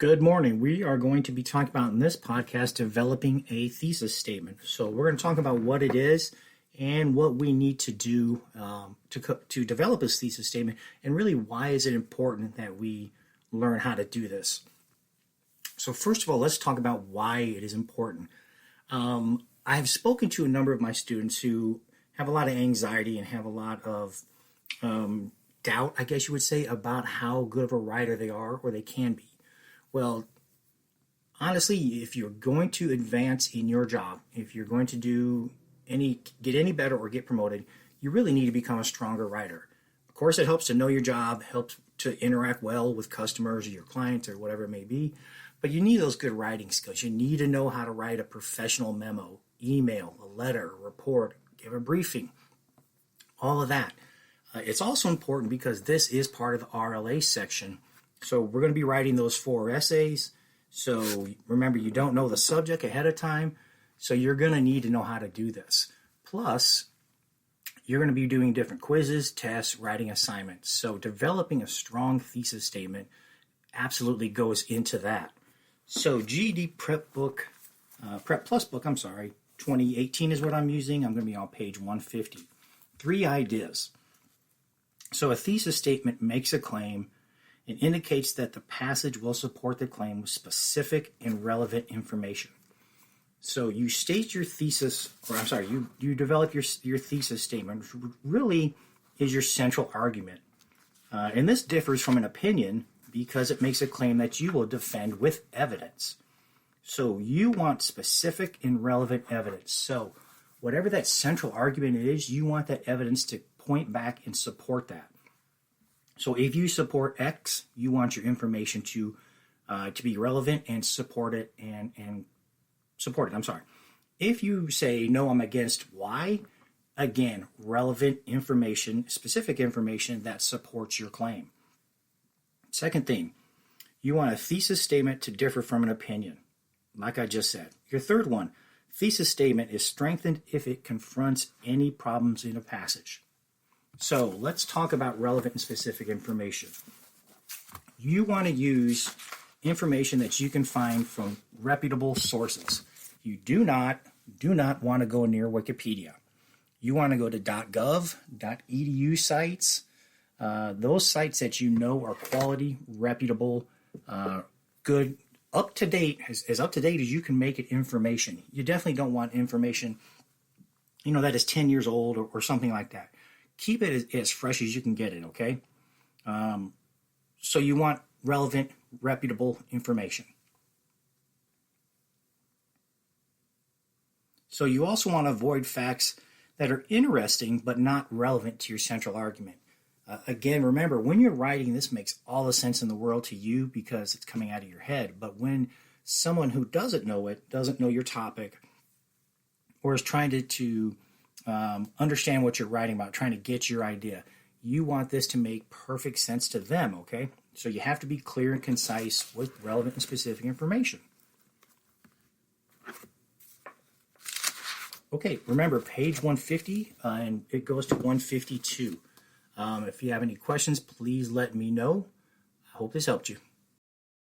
Good morning. We are going to be talking about in this podcast developing a thesis statement. So we're going to talk about what it is and what we need to do to develop this thesis statement, and really why is it important that we learn how to do this. So first of all, let's talk about why it is important. I've spoken to a number of my students who have a lot of anxiety and have a lot of doubt, I guess you would say, about how good of a writer they are or they can be. Well, honestly, if you're going to advance in your job, if you're going to get any better or get promoted, you really need to become a stronger writer. Of course, it helps to know your job, helps to interact well with customers or your clients or whatever it may be, but you need those good writing skills. You need to know how to write a professional memo, email, a letter, a report, give a briefing, all of that. It's also important because this is part of the RLA section. So we're going to be writing those 4 essays. So remember, you don't know the subject ahead of time, so you're going to need to know how to do this. Plus, you're going to be doing different quizzes, tests, writing assignments. So developing a strong thesis statement absolutely goes into that. So GED Prep Plus book, 2018 is what I'm using. I'm going to be on page 150. 3 ideas. So a thesis statement makes a claim and indicates that the passage will support the claim with specific and relevant information. So you state your thesis, you develop your thesis statement, which really is your central argument. And this differs from an opinion because it makes a claim that you will defend with evidence. So you want specific and relevant evidence. So whatever that central argument is, you want that evidence to point back and support that. So if you support X, you want your information to be relevant and support it and support it. If you say, no, I'm against Y, again, relevant information, specific information that supports your claim. Second thing, you want a thesis statement to differ from an opinion, like I just said. Your third one, thesis statement is strengthened if it confronts any problems in a passage. So let's talk about relevant and specific information. You want to use information that you can find from reputable sources. You do not want to go near Wikipedia. You want to go to .gov, .edu sites, those sites that you know are quality, reputable, good, up to date, as up to date as you can make it information. You definitely don't want information, that is 10 years old or something like that. Keep it as fresh as you can get it, okay? So you want relevant, reputable information. So you also want to avoid facts that are interesting but not relevant to your central argument. Again, remember, when you're writing, this makes all the sense in the world to you because it's coming out of your head. But when someone who doesn't know your topic, or is trying to understand what you're writing about, trying to get your idea, you want this to make perfect sense to them, okay? So you have to be clear and concise with relevant and specific information. Okay, remember page 150 and it goes to 152. If you have any questions, please let me know. I hope this helped you.